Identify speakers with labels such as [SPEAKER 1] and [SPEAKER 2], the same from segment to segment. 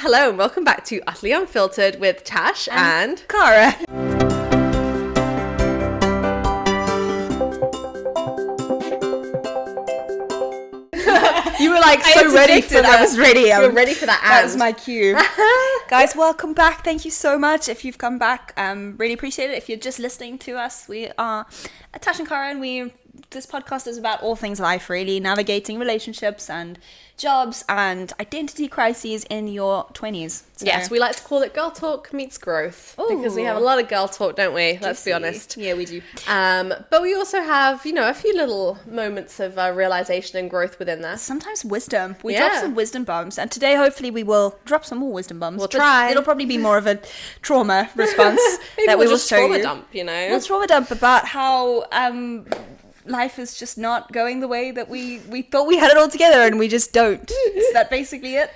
[SPEAKER 1] Hello and welcome back to Utterly Unfiltered with Tash and
[SPEAKER 2] Cara.
[SPEAKER 1] You were like so ready for that.
[SPEAKER 2] I was ready.
[SPEAKER 1] You were ready for that.
[SPEAKER 2] That was my cue. Guys, welcome back. Thank you so much if you've come back. Really appreciate it. If you're just listening to us, we are Tash and Cara, and this podcast is about all things life, really, navigating relationships and jobs and identity crises in your 20s. So.
[SPEAKER 1] Yes, we like to call it girl talk meets growth.
[SPEAKER 2] Ooh.
[SPEAKER 1] Because we have a lot of girl talk, don't we? Let's be honest.
[SPEAKER 2] Yeah, we do.
[SPEAKER 1] But we also have, a few little moments of realization and growth within there.
[SPEAKER 2] Sometimes wisdom. We drop some wisdom bombs, and today hopefully we will drop some more wisdom bombs.
[SPEAKER 1] We'll try.
[SPEAKER 2] It'll probably be more of a trauma response that we will
[SPEAKER 1] just
[SPEAKER 2] show
[SPEAKER 1] trauma
[SPEAKER 2] you.
[SPEAKER 1] dump,
[SPEAKER 2] We'll trauma dump about how life is just not going the way that we thought we had it all together, and we just don't. Is that basically it?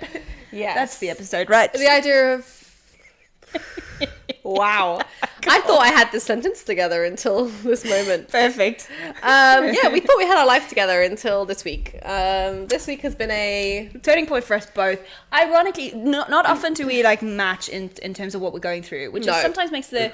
[SPEAKER 1] Yes.
[SPEAKER 2] That's the episode, right?
[SPEAKER 1] The idea of... Wow. I thought I had this sentence together until this moment.
[SPEAKER 2] Perfect.
[SPEAKER 1] We thought we had our life together until this week. This week has been a
[SPEAKER 2] turning point for us both. Ironically, not often do we match in terms of what we're going through, which is sometimes makes the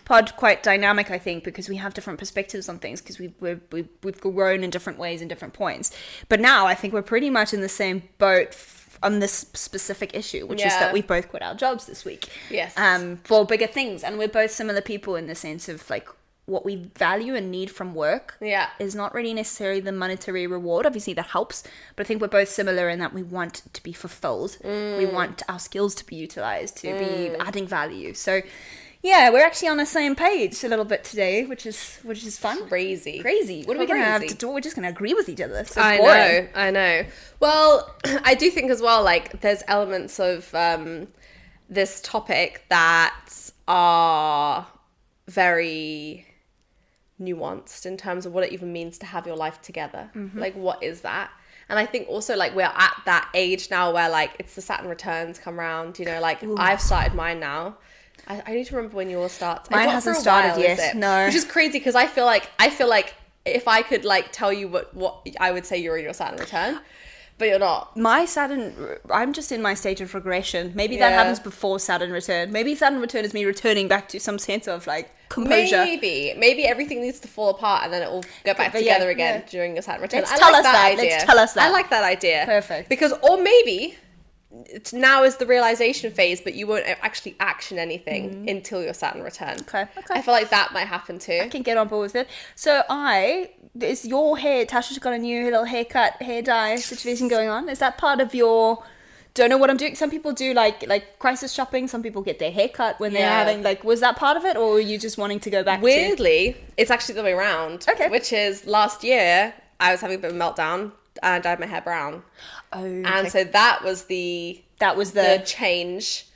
[SPEAKER 2] pod quite dynamic, I think, because we have different perspectives on things because we've grown in different ways in different points. But now I think we're pretty much in the same boat on this specific issue, which is that we both quit our jobs this week.
[SPEAKER 1] Yes.
[SPEAKER 2] For bigger things, and we're both similar people in the sense of what we value and need from work is not really necessarily the monetary reward. Obviously that helps, but I think we're both similar in that we want to be fulfilled. We want our skills to be utilized, to be adding value. So yeah, we're actually on the same page a little bit today, which is fun.
[SPEAKER 1] Crazy.
[SPEAKER 2] What are we going to have to do? We're just going to agree with each other. So
[SPEAKER 1] I know. Well, I do think as well, there's elements of this topic that are very nuanced in terms of what it even means to have your life together. Mm-hmm. What is that? And I think also we're at that age now where it's the Saturn returns come around, Ooh. I've started mine now. I need to remember when yours starts.
[SPEAKER 2] Mine hasn't started yet. No,
[SPEAKER 1] which is crazy because I feel like if I could tell you what I would say you're in your Saturn return, but you're not.
[SPEAKER 2] My Saturn, I'm just in my stage of regression. Maybe that happens before Saturn return. Maybe Saturn return is me returning back to some sense of composure.
[SPEAKER 1] Maybe everything needs to fall apart and then it will go back together again during your Saturn return.
[SPEAKER 2] Let's tell us that.
[SPEAKER 1] I like that idea.
[SPEAKER 2] Perfect.
[SPEAKER 1] Because or maybe now is the realization phase, but you won't actually action anything until your Saturn return. Okay. I feel like that might happen too.
[SPEAKER 2] I can get on board with it. So is your hair, Tasha's got a new little haircut, hair dye situation going on. Is that part of your, don't know what I'm doing? Some people do like crisis shopping. Some people get their haircut when they're having, was that part of it? Or were you just wanting to go back
[SPEAKER 1] Weirdly, it's actually the other way around. Okay. Which is last year, I was having a bit of a meltdown and I dyed my hair brown. Oh, okay. And so that was the change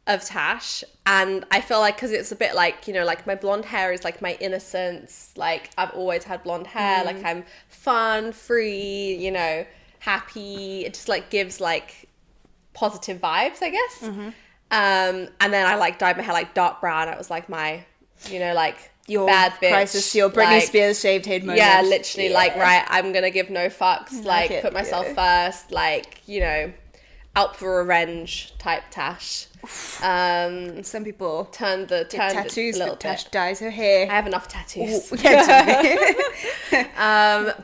[SPEAKER 1] of Tash, and I feel because it's a bit my blonde hair is my innocence. I've always had blonde hair. I'm fun, free, happy. It just gives positive vibes, I guess. Mm-hmm. And then I dyed my hair dark brown. It was my your bad bitch
[SPEAKER 2] crisis, your Britney Spears shaved head moment.
[SPEAKER 1] Yeah, literally right, I'm gonna give no fucks, put myself first, out for revenge type Tash.
[SPEAKER 2] Some people
[SPEAKER 1] turn
[SPEAKER 2] tattoos, but Tash dyes her hair.
[SPEAKER 1] I have enough tattoos.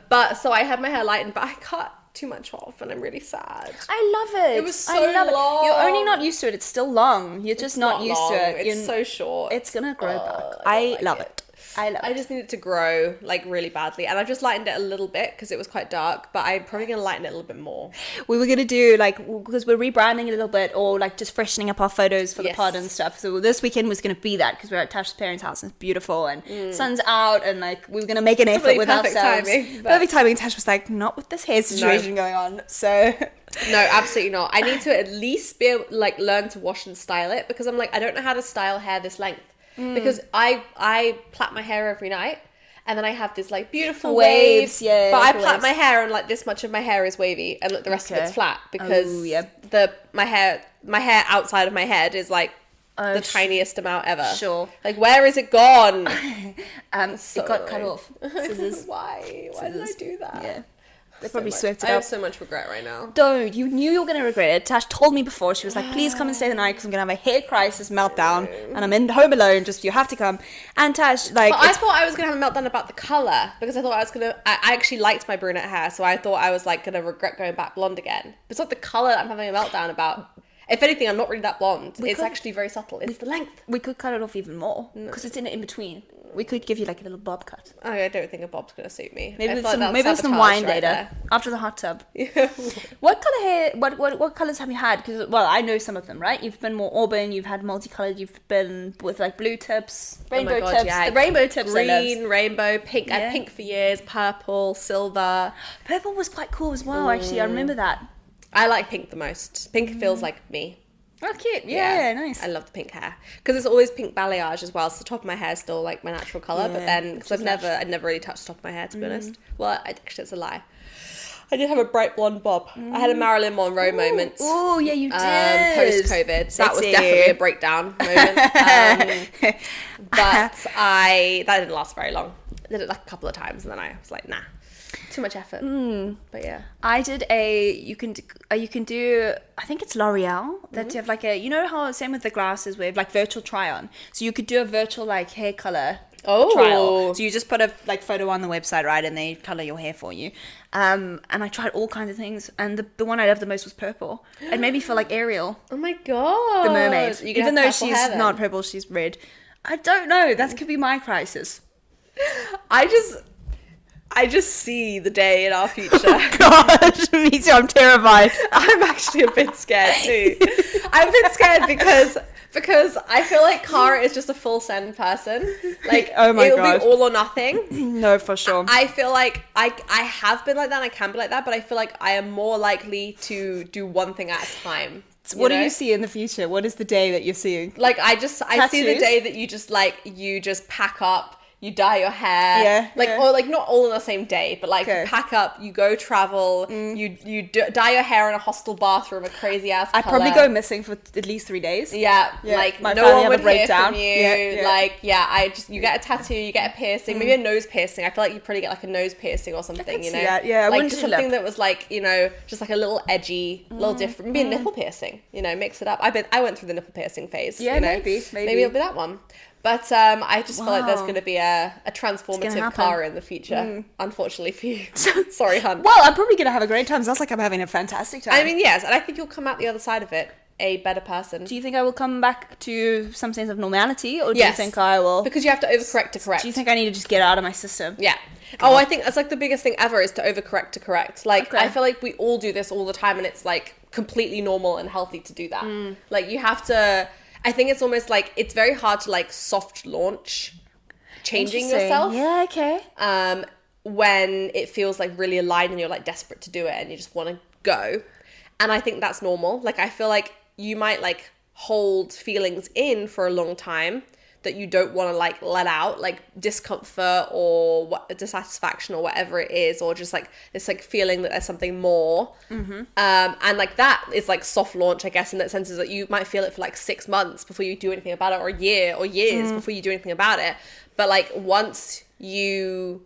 [SPEAKER 1] But so I had my hair lightened, but I cut too much off and I'm really sad.
[SPEAKER 2] I love it.
[SPEAKER 1] It was so long.
[SPEAKER 2] You're only not used to it. It's still long. You're just not used to it.
[SPEAKER 1] It's so short.
[SPEAKER 2] It's gonna grow back. I love it.
[SPEAKER 1] I just need it to grow really badly, and I've just lightened it a little bit because it was quite dark, but I'm probably gonna lighten it a little bit more.
[SPEAKER 2] We were gonna do because we're rebranding a little bit, or just freshening up our photos for the pod and stuff. So this weekend was gonna be that because we're at Tash's parents' house and it's beautiful and sun's out, and we were gonna make an effort with ourselves. Perfect timing. Tash was not with this hair situation going on. So
[SPEAKER 1] no, absolutely not. I need to at least be able learn to wash and style it, because I'm I don't know how to style hair this length. Because I plait my hair every night, and then I have this beautiful waves.
[SPEAKER 2] Yeah,
[SPEAKER 1] but I plait my hair, and this much of my hair is wavy, and the rest of it's flat because my hair outside of my head is the tiniest amount ever.
[SPEAKER 2] Sure.
[SPEAKER 1] Where is it gone?
[SPEAKER 2] It got cut off. Scissors.
[SPEAKER 1] Why? Why did I do that?
[SPEAKER 2] Yeah. They probably swept it up.
[SPEAKER 1] I have so much regret right now.
[SPEAKER 2] Don't. You knew you were going to regret it. Tash told me before. She was like, please come and stay the night because I'm going to have a hair crisis meltdown. And I'm in home alone. Just, you have to come. And Tash, like...
[SPEAKER 1] But I thought I was going to have a meltdown about the colour. Because I thought I was going to... I actually liked my brunette hair. So I thought I was, like, going to regret going back blonde again. But it's not the colour I'm having a meltdown about. If anything, I'm not really that blonde. It's actually very subtle. It's the length.
[SPEAKER 2] We could cut it off even more. Because it's in between. We could give you like a little bob cut.
[SPEAKER 1] I don't think a bob's going to suit me.
[SPEAKER 2] Maybe with some wine later. After the hot tub. Yeah. What colour hair, what colours have you had? Because, well, I know some of them, right? You've been more auburn, you've had multicoloured, you've been with like blue tips, rainbow tips. Yeah. The rainbow tips
[SPEAKER 1] green, rainbow, pink. I had pink for years, purple, silver.
[SPEAKER 2] Purple was quite cool as well, actually. I remember that.
[SPEAKER 1] I like pink the most. Pink feels like me.
[SPEAKER 2] Oh, cute. Yeah, nice.
[SPEAKER 1] I love the pink hair. Because it's always pink balayage as well, so the top of my hair is still like my natural colour, but then, because I'd never really touched the top of my hair, to be honest. Well, actually, it's a lie. I did have a bright blonde bob. I had a Marilyn Monroe moment.
[SPEAKER 2] Oh, yeah, you did.
[SPEAKER 1] Post-COVID. So that was definitely a breakdown moment. But that didn't last very long. I did it like a couple of times, and then I was like, nah. Too much effort. But yeah,
[SPEAKER 2] I did you can do I think it's L'Oreal that you have like you know how same with the glasses we have like virtual try on, so you could do a virtual like hair color trial. So you just put a like photo on the website, right, and they color your hair for you. And I tried all kinds of things, and the one I loved the most was purple. It made me feel like Ariel.
[SPEAKER 1] Oh my god,
[SPEAKER 2] the mermaid. Even though she's not purple, she's red. I don't know. That could be my crisis.
[SPEAKER 1] I just see the day in our future.
[SPEAKER 2] God, me too. I'm terrified.
[SPEAKER 1] I'm actually a bit scared too. I'm a bit scared because I feel like Cara is just a full send person. Like,
[SPEAKER 2] oh my God.
[SPEAKER 1] It'll be all or nothing.
[SPEAKER 2] No, for sure.
[SPEAKER 1] I feel like I have been like that and I can be like that, but I feel like I am more likely to do one thing at a time.
[SPEAKER 2] So what do you see in the future? What is the day that you're seeing?
[SPEAKER 1] Like, I see the day that you just pack up. You dye your hair, or like not all on the same day, but like you pack up, you go travel, you dye your hair in a hostel bathroom, a crazy ass color.
[SPEAKER 2] I'd probably go missing for at least 3 days.
[SPEAKER 1] Yeah, like no one would hear from you. Like, you get a tattoo, you get a piercing, maybe a nose piercing. I feel like you probably get like a nose piercing or something, you know?
[SPEAKER 2] Yeah,
[SPEAKER 1] like just something that was like, you know, just like a little edgy, little different. Maybe a nipple piercing, you know, mix it up. I went through the nipple piercing phase.
[SPEAKER 2] Yeah,
[SPEAKER 1] you know?
[SPEAKER 2] maybe
[SPEAKER 1] it'll be that one. But I just feel like there's going to be a transformative Cara in the future, unfortunately for you. Sorry, hun.
[SPEAKER 2] Well, I'm probably going to have a great time. Sounds like I'm having a fantastic time.
[SPEAKER 1] I mean, yes, and I think you'll come out the other side of it a better person.
[SPEAKER 2] Do you think I will come back to some sense of normality, or do you think I will...
[SPEAKER 1] Because you have to overcorrect to correct.
[SPEAKER 2] Do you think I need to just get out of my system?
[SPEAKER 1] Yeah. God. Oh, I think that's like the biggest thing ever is to overcorrect to correct. Like, I feel like we all do this all the time, and it's like completely normal and healthy to do that. Like, you have to... I think it's almost like it's very hard to like soft launch changing yourself.
[SPEAKER 2] Yeah, okay.
[SPEAKER 1] When it feels like really aligned and you're like desperate to do it and you just want to go. And I think that's normal. Like, I feel like you might like hold feelings in for a long time that you don't want to like let out, like discomfort or dissatisfaction or whatever it is, or just like this like feeling that there's something more. And like that is like soft launch, I guess, in that sense, is that you might feel it for like 6 months before you do anything about it, or a year or years before you do anything about it. But like once one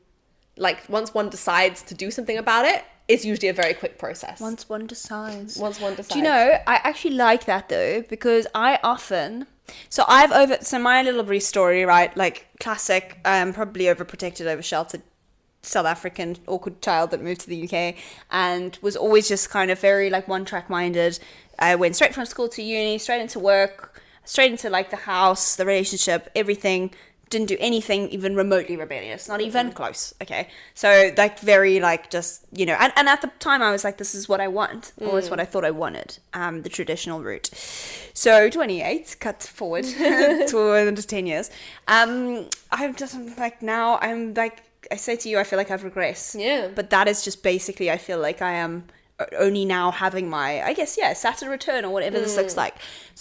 [SPEAKER 1] decides to do something about it, it's usually a very quick process.
[SPEAKER 2] Once one decides.
[SPEAKER 1] Do
[SPEAKER 2] you know, I actually like that though, because I often... So my little brief story, right? Like classic, probably overprotected, oversheltered South African awkward child that moved to the UK and was always just kind of very like one track minded. I went straight from school to uni, straight into work, straight into like the house, the relationship, everything. Didn't do anything even remotely rebellious, not even close. Okay, so like very like just, you know, and at the time I was like, this is what I want, or it's what I thought I wanted, the traditional route. So 28, cut forward to 10 years. I'm just like, now I'm like, I say to you, I feel like I've regressed.
[SPEAKER 1] Yeah.
[SPEAKER 2] But that is just basically, I feel like I am only now having my, I guess, Saturn return or whatever this looks like.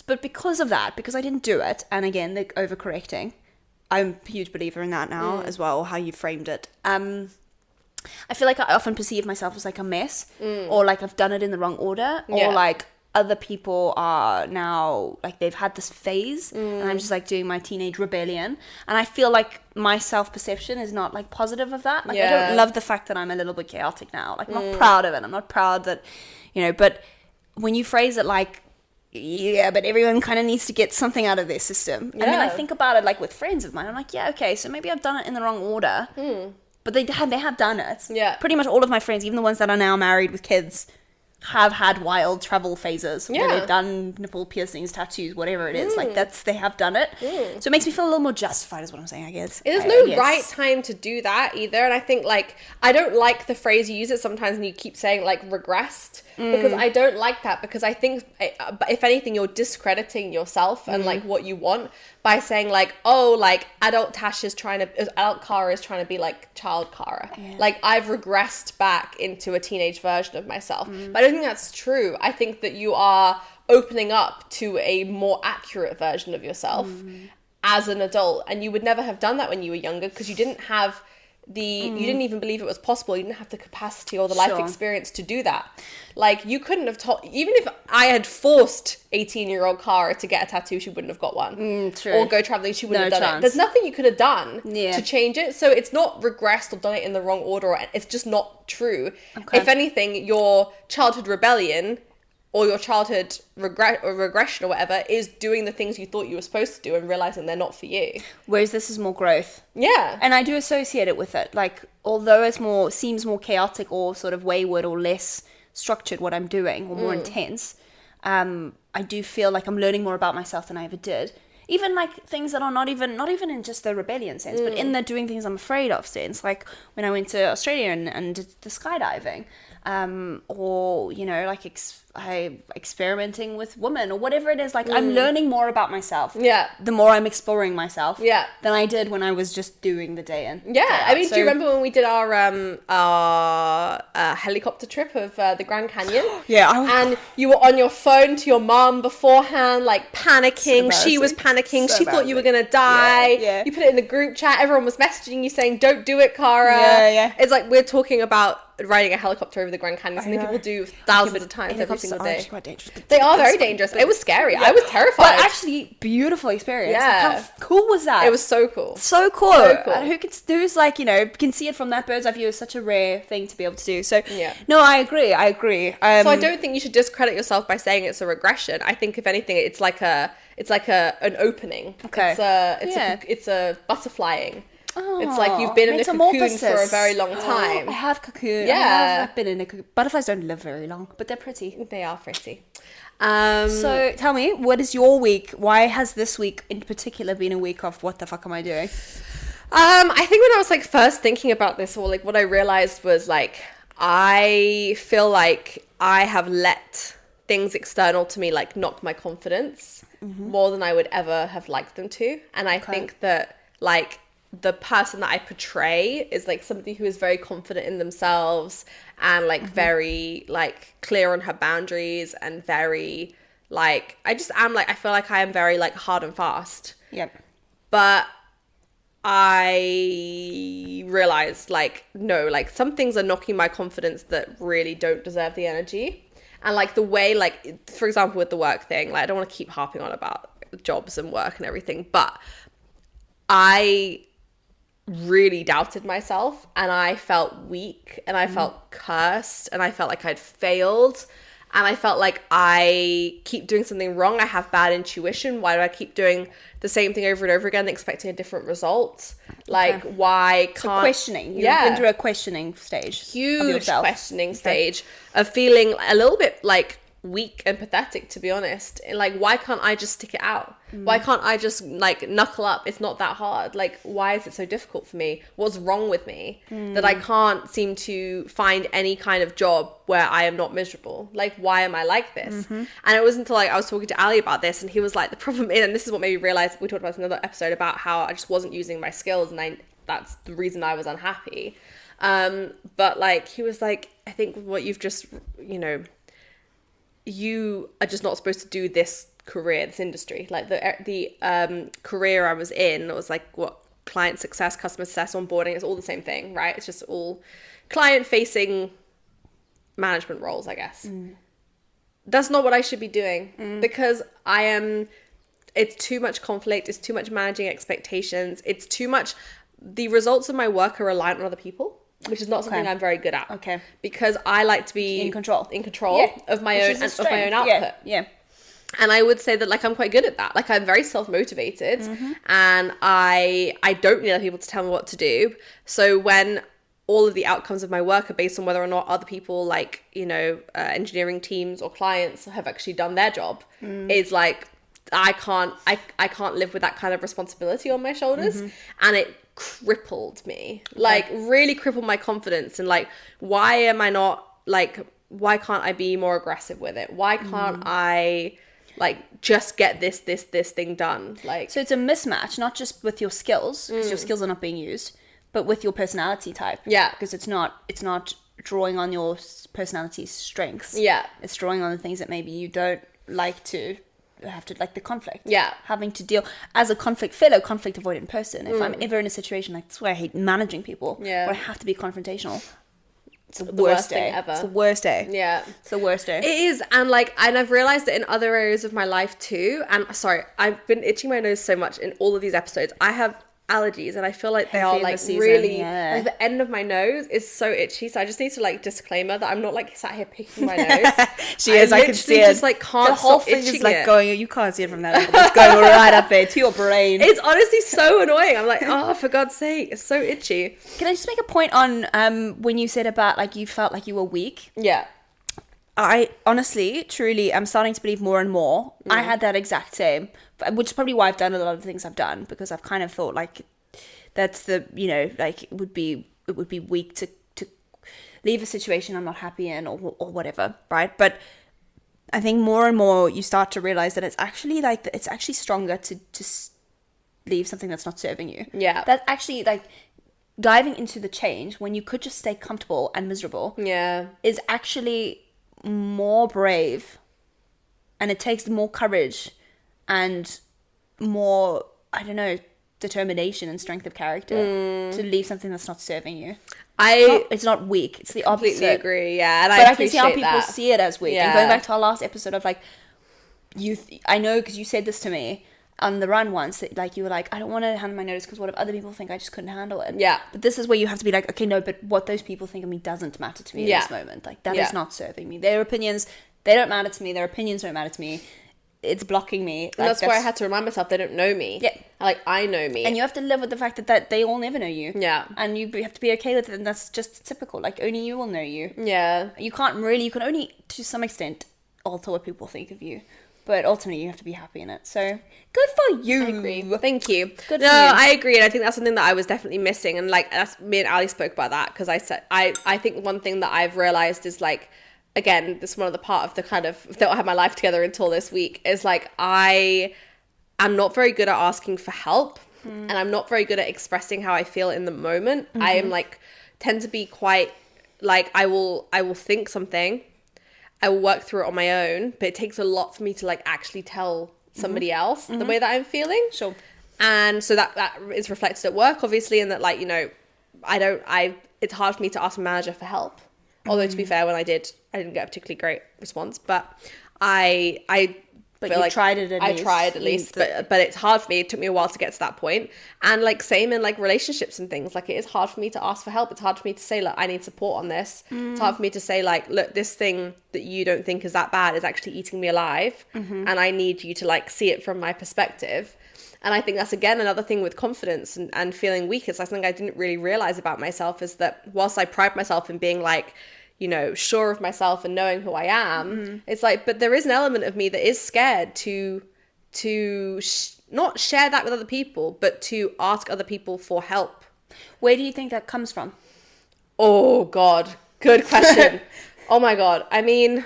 [SPEAKER 2] But because of that, because I didn't do it, and again, the overcorrecting, I'm a huge believer in that now as well, how you framed it. I feel like I often perceive myself as like a mess, or like I've done it in the wrong order, or like other people are now, like, they've had this phase, and I'm just, like, doing my teenage rebellion, and I feel like my self-perception is not, like, positive of that. Like, I don't love the fact that I'm a little bit chaotic now. Like, I'm not proud of it. I'm not proud that, you know, but when you phrase it like, yeah, but everyone kind of needs to get something out of their system. Yeah. And then I think about it, like, with friends of mine. I'm like, yeah, okay, so maybe I've done it in the wrong order, but they have done it. Yeah. Pretty much all of my friends, even the ones that are now married with kids, have had wild travel phases where they've done nipple piercings, tattoos, whatever it is. Like, they have done it. So it makes me feel a little more justified, is what I'm saying, I guess.
[SPEAKER 1] There's no right time to do that either. And I think, like, I don't like the phrase you use it sometimes and you keep saying, like, regressed, because I don't like that, because I think, if anything, you're discrediting yourself and, like, what you want by saying, like, oh, like, adult Kara is trying to be like child Kara. Yeah. Like, I've regressed back into a teenage version of myself. But I don't think that's true. I think that you are opening up to a more accurate version of yourself as an adult. And you would never have done that when you were younger, because you didn't have you didn't even believe it was possible. You didn't have the capacity or the life experience to do that. Like, you couldn't have even if I had forced 18-year-old Kara to get a tattoo, she wouldn't have got one. True. Or go traveling, she wouldn't have done it. There's nothing you could have done to change it. So it's not regressed or done it in the wrong order. It's just not true. Okay. If anything, your childhood rebellion or your childhood regression or whatever is doing the things you thought you were supposed to do and realizing they're not for you.
[SPEAKER 2] Whereas this is more growth.
[SPEAKER 1] Yeah.
[SPEAKER 2] And I do associate it with it. Like, although it's seems more chaotic or sort of wayward or less structured what I'm doing, or more intense, I do feel like I'm learning more about myself than I ever did. Even, like, things that are not even in just the rebellion sense, but in the doing things I'm afraid of sense. Like, when I went to Australia and did the skydiving, or, you know, like, experimenting with women or whatever it is. Like, I'm learning more about myself. Yeah. The more I'm exploring myself. Yeah. Than I did when I was just doing the day in.
[SPEAKER 1] Yeah. I mean, do you remember when we did our helicopter trip of the Grand Canyon?
[SPEAKER 2] Yeah.
[SPEAKER 1] And you were on your phone to your mom beforehand, like, panicking. She was panicking. She thought you were going to die. Yeah. You put it in the group chat. Everyone was messaging you saying, don't do it, Kara. Yeah. It's like, we're talking about riding a helicopter over the Grand Canyon. Something people do thousands of times every single day.
[SPEAKER 2] Quite dangerous.
[SPEAKER 1] They are very dangerous. It was scary. I was terrified.
[SPEAKER 2] But actually, beautiful experience. Yeah. Like, how cool was that?
[SPEAKER 1] It was so cool.
[SPEAKER 2] So cool. And who's like, you know, can see it from that bird's eye view is such a rare thing to be able to do. So, no, I agree. So
[SPEAKER 1] I don't think you should discredit yourself by saying it's a regression. I think, if anything, it's like an opening. Okay. It's a butterflying. Oh, it's like you've been in a cocoon for a very long time.
[SPEAKER 2] I have cocoon. Yeah. I've been in a cocoon. Butterflies don't live very long, but they're pretty.
[SPEAKER 1] They are pretty.
[SPEAKER 2] So tell me, what is your week? Why has this week in particular been a week of what the fuck am I doing?
[SPEAKER 1] I think when I was, like, first thinking about this, or, like, what I realized was, like, I feel like I have let things external to me, like, knock my confidence more than I would ever have liked them to. And I think that, like, the person that I portray is, like, somebody who is very confident in themselves and, like, very, like, clear on her boundaries and very, like, I feel like I am very, like, hard and fast.
[SPEAKER 2] Yep.
[SPEAKER 1] But I realized, like, no, like, some things are knocking my confidence that really don't deserve the energy. And, like, the way, like, for example, with the work thing, like, I don't want to keep harping on about jobs and work and everything, but I really doubted myself, and I felt weak, and I felt cursed, and I felt like I'd failed, and I felt like I keep doing something wrong. I have bad intuition. Why do I keep doing the same thing over and over again, expecting a different result? Like, why can't... So
[SPEAKER 2] questioning. You've been through a questioning stage.
[SPEAKER 1] Huge questioning stage of feeling a little bit, like, weak and pathetic, to be honest. Like, why can't I just stick it out? Why can't I just, like, knuckle up? It's not that hard. Like, why is it so difficult for me? What's wrong with me that I can't seem to find any kind of job where I am not miserable? Like, why am I like this? And it wasn't until, like, I was talking to Ali about this, and he was like, the problem is, and this is what made me realize, we talked about this in another episode, about how I just wasn't using my skills, and that's the reason I was unhappy. But, like, he was like, I think what you've just, you know, you are just not supposed to do this career, this industry. Like, the career I was in, it was like, what, client success, customer success, onboarding, it's all the same thing, right? It's just all client facing management roles, I guess. that's not what I should be doing, because it's too much conflict, it's too much managing expectations, it's too much, the results of my work are reliant on other people, which is not something I'm very good at.
[SPEAKER 2] Okay.
[SPEAKER 1] Because I like to be
[SPEAKER 2] in control
[SPEAKER 1] of my own output.
[SPEAKER 2] Yeah.
[SPEAKER 1] And I would say that, like, I'm quite good at that. Like, I'm very self-motivated, and I don't need other people to tell me what to do. So when all of the outcomes of my work are based on whether or not other people, like, you know, engineering teams or clients have actually done their job, it's like, I can't live with that kind of responsibility on my shoulders. And it crippled me, like, really crippled my confidence. And like, why am I not, like, why can't I be more aggressive with it? Why can't I, like, just get this thing done? Like,
[SPEAKER 2] so it's a mismatch, not just with your skills, because your skills are not being used, but with your personality type.
[SPEAKER 1] Yeah.
[SPEAKER 2] Because it's not drawing on your personality strengths.
[SPEAKER 1] Yeah.
[SPEAKER 2] It's drawing on the things that maybe you don't like to have to, like the conflict.
[SPEAKER 1] Yeah.
[SPEAKER 2] Having to deal as a fellow conflict avoidant person. If I'm ever in a situation, like, that's why I hate managing people.
[SPEAKER 1] Yeah.
[SPEAKER 2] Where I have to be confrontational. It's the
[SPEAKER 1] worst
[SPEAKER 2] day.
[SPEAKER 1] thing ever.
[SPEAKER 2] It's the worst day.
[SPEAKER 1] Yeah.
[SPEAKER 2] It's the worst day.
[SPEAKER 1] It is. And like, and I've realized that in other areas of my life too. And sorry, I've been itching my nose so much in all of these episodes. I have allergies, and I feel like they are like really, like, the end of my nose is so itchy. So I just need to, like, disclaimer that I'm not, like, sat here picking my nose.
[SPEAKER 2] I can see it.
[SPEAKER 1] Just, like, can't
[SPEAKER 2] the whole
[SPEAKER 1] stop
[SPEAKER 2] thing is like
[SPEAKER 1] it.
[SPEAKER 2] going. You can't see it from that angle. It's going right up there to your brain.
[SPEAKER 1] It's honestly so annoying. I'm like, oh, for God's sake, it's so itchy.
[SPEAKER 2] Can I just make a point on when you said about, like, you felt like you were weak?
[SPEAKER 1] Yeah.
[SPEAKER 2] I honestly, truly, I'm starting to believe more and more. I had that exact same, which is probably why I've done a lot of the things I've done, because I've kind of thought, like, that's the, you know, like, it would be weak to leave a situation I'm not happy in, or whatever, right? But I think more and more you start to realize that it's actually, like, it's actually stronger to leave something that's not serving you.
[SPEAKER 1] Yeah.
[SPEAKER 2] That's actually, like, diving into the change when you could just stay comfortable and miserable.
[SPEAKER 1] Yeah.
[SPEAKER 2] Is actually more brave, and it takes more courage and more, I don't know, determination and strength of character to leave something that's not serving you. It's not weak. It's the opposite.
[SPEAKER 1] Completely agree. Yeah, and
[SPEAKER 2] but I can see how people see it as weak.
[SPEAKER 1] Yeah.
[SPEAKER 2] And going back to our last episode of, like, I know, because you said this to me on the run once, that, like, you were like, I don't want to handle my notice because what if other people think I just couldn't handle it?
[SPEAKER 1] Yeah.
[SPEAKER 2] But this is where you have to be like, okay, no, but what those people think of me doesn't matter to me in this moment. Like, that is not serving me. Their opinions, they don't matter to me. Their opinions don't matter to me. It's blocking me.
[SPEAKER 1] Like, that's why I had to remind myself they don't know me.
[SPEAKER 2] Yeah.
[SPEAKER 1] Like, I know me.
[SPEAKER 2] And you have to live with the fact that they all never know you.
[SPEAKER 1] Yeah.
[SPEAKER 2] And you have to be okay with it, and that's just typical. Like, only you will know you.
[SPEAKER 1] Yeah.
[SPEAKER 2] You can only, to some extent, alter what people think of you. But ultimately, you have to be happy in it. So, good for you.
[SPEAKER 1] I agree. Thank you.
[SPEAKER 2] Good
[SPEAKER 1] for
[SPEAKER 2] you.
[SPEAKER 1] I agree. And I think that's something that I was definitely missing. And, like, that's, me and Ali spoke about that. Because I said, I think one thing that I've realized is, like, again, this is one of the part of the kind of, that I had my life together until this week, is, like, I am not very good at asking for help. And I'm not very good at expressing how I feel in the moment. I am, like, tend to be quite, like, I will think something, I will work through it on my own, but it takes a lot for me to, like, actually tell somebody else the way that I'm feeling.
[SPEAKER 2] Sure.
[SPEAKER 1] And so that is reflected at work, obviously, and that, like, you know, it's hard for me to ask my manager for help. Although, to be fair, when I didn't get a particularly great response, but
[SPEAKER 2] But you tried it at least.
[SPEAKER 1] I tried at least, but it's hard for me. It took me a while to get to that point. And, like, same in, like, relationships and things. Like, it is hard for me to ask for help. It's hard for me to say, look, I need support on this. It's hard for me to say, like, look, this thing that you don't think is that bad is actually eating me alive. And I need you to, like, see it from my perspective. And I think that's, again, another thing with confidence and feeling weak. It's something I didn't really realize about myself, is that whilst I pride myself in being, like, you know, sure of myself and knowing who I am, it's like, but there is an element of me that is scared to not share that with other people, but to ask other people for help.
[SPEAKER 2] Where do you think that comes from?
[SPEAKER 1] Oh, God. Good question. Oh, my God. I mean...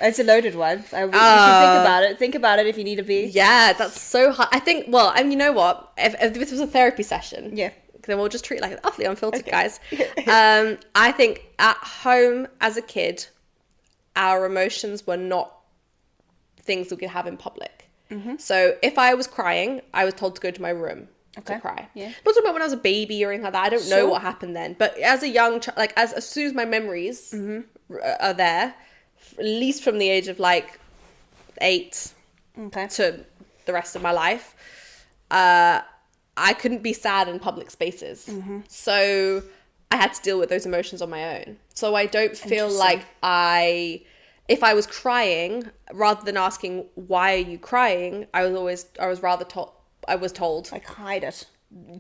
[SPEAKER 2] It's a loaded one. You can think about it. Think about it if you need a beat.
[SPEAKER 1] Yeah, that's so hard. I think, well, and you know what? If this was a therapy session...
[SPEAKER 2] Yeah.
[SPEAKER 1] Then we'll just treat it like Utterly Unfiltered, guys. I think at home as a kid, our emotions were not things that we could have in public. So if I was crying, I was told to go to my room. to cry. Yeah. Not talking about when I was a baby or anything like that. I don't know what happened then. But as a young child, like as soon as my memories are there, at least from the age of like 8 to the rest of my life, I couldn't be sad in public spaces. So I had to deal with those emotions on my own. So I don't feel like if I was crying, rather than asking, why are you crying? I was told,
[SPEAKER 2] like, hide it.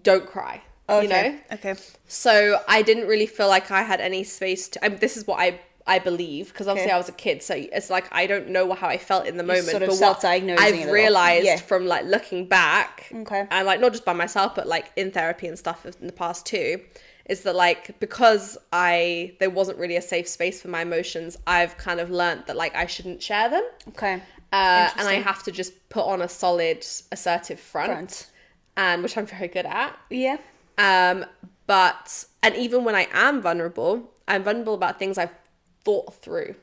[SPEAKER 1] Don't cry. You know?
[SPEAKER 2] Okay.
[SPEAKER 1] So I didn't really feel like I had any space to, this is what I believe, because obviously I was a kid, so it's like I don't know how I felt in the moment.
[SPEAKER 2] Sort of
[SPEAKER 1] but
[SPEAKER 2] self-diagnosing.
[SPEAKER 1] I've realized from like looking back, and like not just by myself, but like in therapy and stuff in the past too, is that like because there wasn't really a safe space for my emotions, I've kind of learnt that like I shouldn't share them.
[SPEAKER 2] Okay.
[SPEAKER 1] And I have to just put on a solid, assertive front. And which I'm very good at.
[SPEAKER 2] Yeah.
[SPEAKER 1] And even when I am vulnerable, I'm vulnerable about things I've thought through.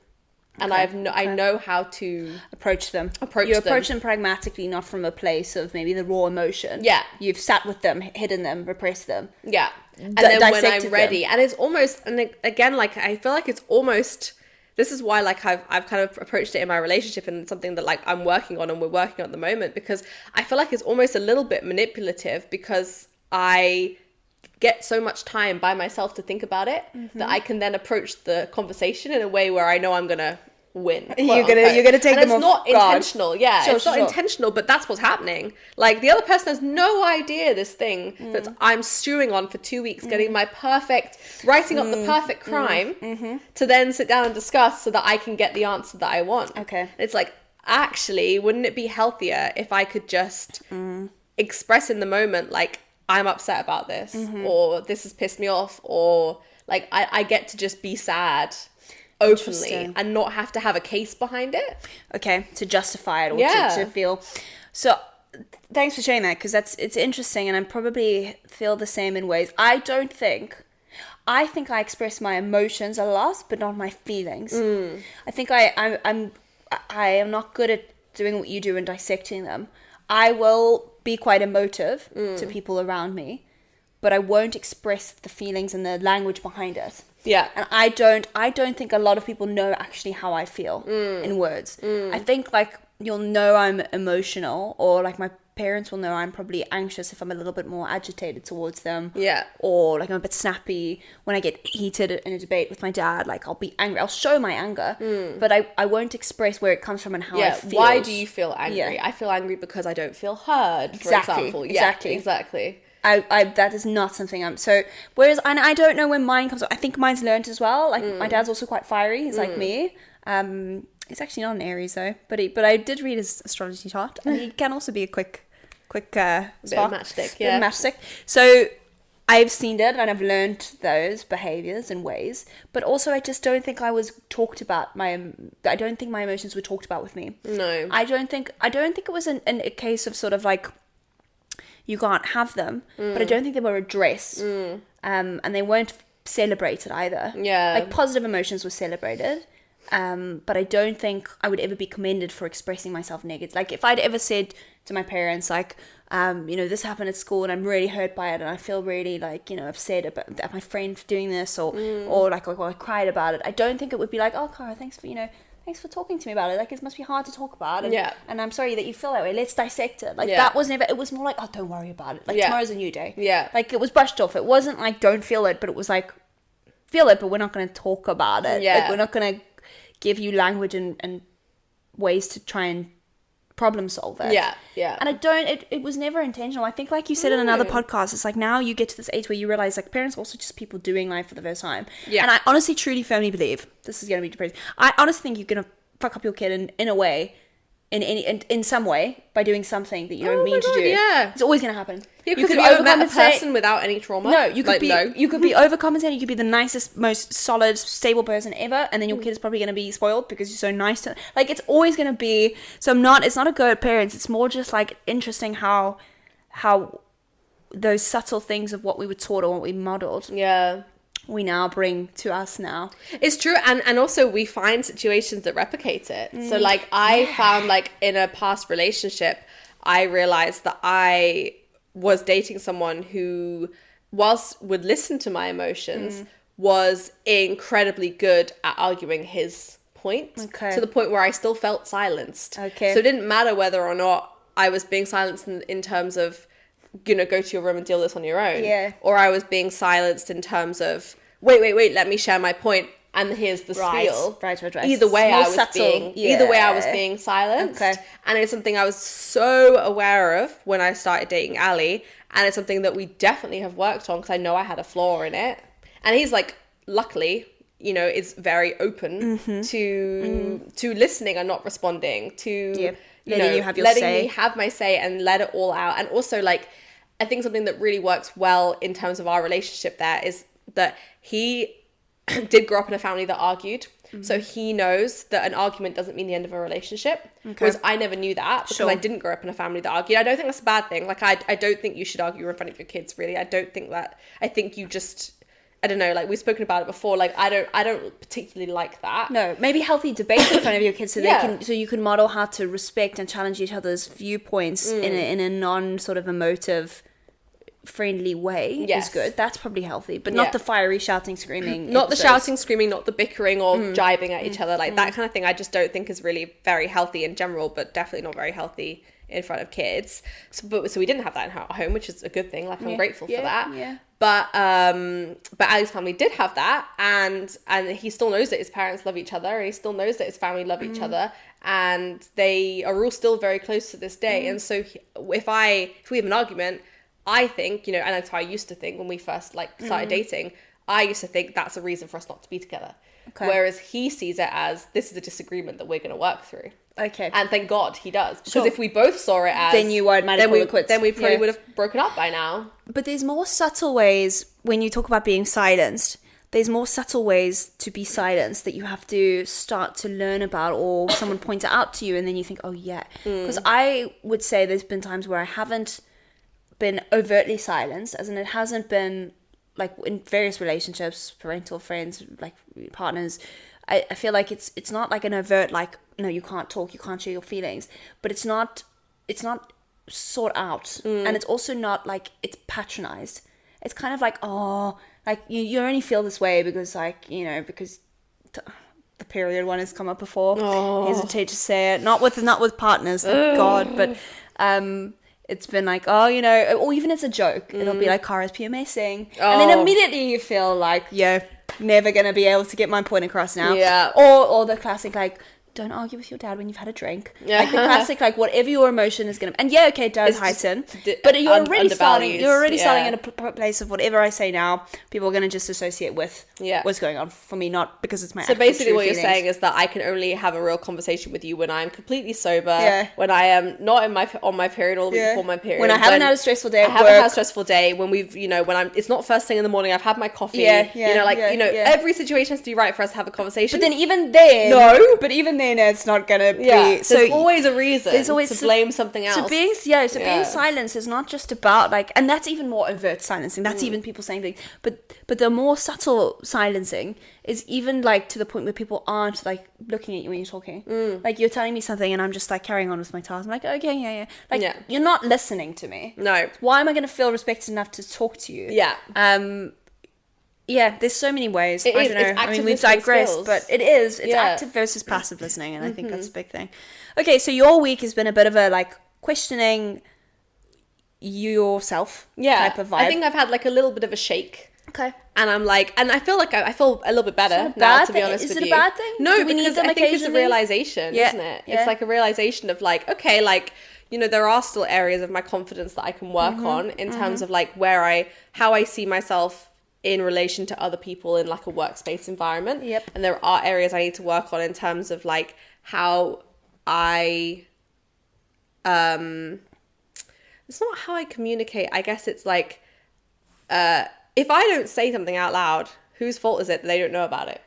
[SPEAKER 1] And I know how to
[SPEAKER 2] approach them. You approach them pragmatically, not from a place of maybe the raw emotion.
[SPEAKER 1] Yeah.
[SPEAKER 2] You've sat with them, hidden them, repressed them.
[SPEAKER 1] Yeah. And then when I'm ready, and it's almost, and again, like I feel like it's almost, this is why like I've kind of approached it in my relationship, and it's something that like I'm working on and we're working on at the moment, because I feel like it's almost a little bit manipulative, because I get so much time by myself to think about it that I can then approach the conversation in a way where I know I'm gonna win.
[SPEAKER 2] You're gonna take them off
[SPEAKER 1] guard. It's not intentional. Yeah,
[SPEAKER 2] sure,
[SPEAKER 1] it's not intentional, but that's what's happening. Like the other person has no idea this thing that I'm stewing on for 2 weeks, getting my writing up the perfect crime to then sit down and discuss so that I can get the answer that I want.
[SPEAKER 2] Okay.
[SPEAKER 1] It's like, actually, wouldn't it be healthier if I could just express in the moment, like, I'm upset about this, or this has pissed me off, or like I get to just be sad openly and not have to have a case behind it.
[SPEAKER 2] Okay, to justify it, or to feel. So thanks for sharing that, because it's interesting, and I probably feel the same in ways. I think I express my emotions a lot, but not my feelings. I think I am not good at doing what you do and dissecting them. I will be quite emotive to people around me, but I won't express the feelings and the language behind it.
[SPEAKER 1] Yeah.
[SPEAKER 2] And I don't think a lot of people know actually how I feel in words. I think like you'll know I'm emotional, or like my parents will know I'm probably anxious if I'm a little bit more agitated towards them.
[SPEAKER 1] Yeah.
[SPEAKER 2] Or like I'm a bit snappy when I get heated in a debate with my dad. Like I'll be angry. I'll show my anger, but I won't express where it comes from and how I feel.
[SPEAKER 1] Why do you feel angry? Yeah. I feel angry because I don't feel heard, for example. Exactly.
[SPEAKER 2] I that is not something I'm so. Whereas I don't know when mine comes. I think mine's learned as well. Like my dad's also quite fiery. He's like me. He's actually not an Aries though, but I did read his astrology chart, and he can also be a quick spark,
[SPEAKER 1] matchstick. Yeah,
[SPEAKER 2] matchstick. So I've seen it, and I've learned those behaviors and ways. But also, I just don't think I was talked about. I don't think my emotions were talked about with me.
[SPEAKER 1] No,
[SPEAKER 2] I don't think it was a case of sort of like, you can't have them, but I don't think they were addressed, and they weren't celebrated either.
[SPEAKER 1] Yeah,
[SPEAKER 2] like positive emotions were celebrated, but I don't think I would ever be commended for expressing myself negative. Like if I'd ever said to my parents, like, this happened at school and I'm really hurt by it, and I feel really like, upset about my friend doing this, or like, I cried about it. I don't think it would be like, oh, Cara, thanks for talking to me about it. Like, it must be hard to talk about. And I'm sorry that you feel that way. Let's dissect it. Like, that was never... It was more like, oh, don't worry about it. Like, tomorrow's a new day.
[SPEAKER 1] Yeah.
[SPEAKER 2] Like, it was brushed off. It wasn't like, don't feel it, but it was like, feel it, but we're not going to talk about it.
[SPEAKER 1] Yeah.
[SPEAKER 2] Like, we're not going to give you language and ways to try and problem solve it.
[SPEAKER 1] Yeah.
[SPEAKER 2] And it was never intentional. I think, like you said in another podcast, it's like now you get to this age where you realize like parents are also just people doing life for the first time. Yeah. And I honestly, truly, firmly believe, this is going to be depressing, I honestly think you're going to fuck up your kid in a way, in some way, by doing something that you don't mean to do. Yeah. It's always going to happen.
[SPEAKER 1] Yeah, because you could met a person without any trauma.
[SPEAKER 2] No, you could be overcompensating. You could be the nicest, most solid, stable person ever, and then your kid is probably going to be spoiled because you're so nice to. Like, it's always going to be. So it's not a go at parents. It's more just like interesting how those subtle things of what we were taught or what we modeled.
[SPEAKER 1] Yeah.
[SPEAKER 2] We now bring to us now.
[SPEAKER 1] It's true, and also we find situations that replicate it. So like I found like in a past relationship, I realized that I was dating someone who, whilst would listen to my emotions, was incredibly good at arguing his point, to the point where I still felt silenced. So it didn't matter whether or not I was being silenced in terms of, you know, go to your room and deal with this on your own, or I was being silenced in terms of, wait, let me share my point, and here's the spiel.
[SPEAKER 2] Right.
[SPEAKER 1] Either way, I was being silenced. And it's something I was so aware of when I started dating Ali, and it's something that we definitely have worked on, because I know I had a flaw in it. And he's like, luckily, you know, is very open to listening and not responding, to letting me have my say and let it all out. And also, like, I think something that really works well in terms of our relationship there is that he did grow up in a family that argued. So he knows that an argument doesn't mean the end of a relationship. Whereas I never knew that, because I didn't grow up in a family that argued. I don't think that's a bad thing. Like, I don't think you should argue in front of your kids, really. I don't think that. I think you just, I don't know, like, we've spoken about it before. Like, I don't particularly like that.
[SPEAKER 2] No, maybe healthy debates in front of your kids, so you can model how to respect and challenge each other's viewpoints in a non sort of emotive, friendly way is good. That's probably healthy, but not the fiery shouting, screaming.
[SPEAKER 1] Not the shouting, screaming, not the bickering or jibing at each other. Like, that kind of thing I just don't think is really very healthy in general, but definitely not very healthy in front of kids. So we didn't have that in our home, which is a good thing. Like, I'm grateful for that. But Ali's family did have that, and he still knows that his parents love each other, and he still knows that his family love each other, and they are all still very close to this day. And so if we have an argument, I think, you know, and that's how I used to think when we first like started dating, I used to think that's a reason for us not to be together. Whereas he sees it as, this is a disagreement that we're going to work through. And thank God he does. Because if we both saw it as,
[SPEAKER 2] then you automatically quit.
[SPEAKER 1] Then we probably would have broken up by now.
[SPEAKER 2] But there's more subtle ways, when you talk about being silenced, there's more subtle ways to be silenced that you have to start to learn about, or someone points it out to you, and then you think, oh yeah. Because I would say there's been times where I haven't been overtly silenced, as in it hasn't been like in various relationships, parental, friends, like partners. I feel like it's not like an overt, like, no, you can't talk, you can't share your feelings, but it's not sought out, and it's also not like it's patronized. It's kind of like, oh, like you only feel this way because, like, you know, because the period one has come up before. Hesitate to say it, not with partners, thank God, but it's been like, oh, you know, or even it's a joke. It'll be like, Cara's PMSing. And then immediately you feel like, never going to be able to get my point across now. Or the classic, like, don't argue with your dad when you've had a drink. Like the classic, like, whatever your emotion is going to... And okay, it does heighten. But you're already starting at a place of whatever I say now, people are going to just associate with what's going on for me, not because it's my
[SPEAKER 1] So basically what you're saying is that I can only have a real conversation with you when I'm completely sober, when I am not on my period or before my period.
[SPEAKER 2] When I haven't had a stressful day at work.
[SPEAKER 1] I haven't had a stressful day, when we've, you know, it's not first thing in the morning, I've had my coffee. Every situation has to be right for us to have a conversation.
[SPEAKER 2] But then even then, it's not gonna be.
[SPEAKER 1] So there's always a reason to blame something else.
[SPEAKER 2] Being silenced is not just about, like, and that's even more overt silencing. That's even people saying things. But the more subtle silencing is even, like, to the point where people aren't, like, looking at you when you're talking. Like, you're telling me something and I'm just, like, carrying on with my task. I'm like, okay, yeah. Like, you're not listening to me.
[SPEAKER 1] No.
[SPEAKER 2] Why am I going to feel respected enough to talk to you? There's so many ways. I don't know. I mean, we've digressed,
[SPEAKER 1] skills.
[SPEAKER 2] But it's active versus passive listening, and I think that's a big thing. Okay, so your week has been a bit of a, like, questioning yourself type of vibe.
[SPEAKER 1] I think I've had, like, a little bit of a shake.
[SPEAKER 2] Okay.
[SPEAKER 1] And I'm like, and I feel a little bit better now, to be honest with you.
[SPEAKER 2] Is it a bad thing?
[SPEAKER 1] No, because I think it's a realization, isn't it? It's like a realization of, like, okay, like, you know, there are still areas of my confidence that I can work on in terms of, like, how I see myself in relation to other people in, like, a workspace environment. And there are areas I need to work on in terms of, like, how I it's not how I communicate. I guess it's like, if I don't say something out loud, whose fault is it that they don't know about it?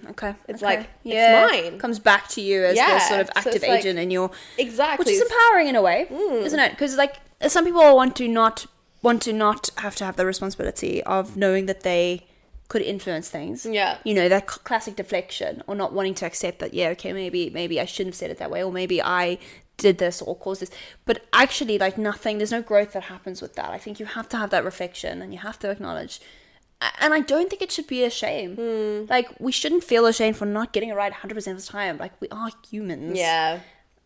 [SPEAKER 2] Okay.
[SPEAKER 1] It's like, it's mine.
[SPEAKER 2] It comes back to you as the sort of active agent, and you're...
[SPEAKER 1] Exactly.
[SPEAKER 2] Which is empowering in a way, isn't it? Because, like, some people want to not have to have the responsibility of knowing that they could influence things. You know, that classic deflection, or not wanting to accept that, maybe I shouldn't have said it that way, or maybe I did this or caused this. But actually, like, there's no growth that happens with that. I think you have to have that reflection and you have to acknowledge. And I don't think it should be a shame. Like, we shouldn't feel ashamed for not getting it right 100% of the time. Like, we are humans.
[SPEAKER 1] Yeah.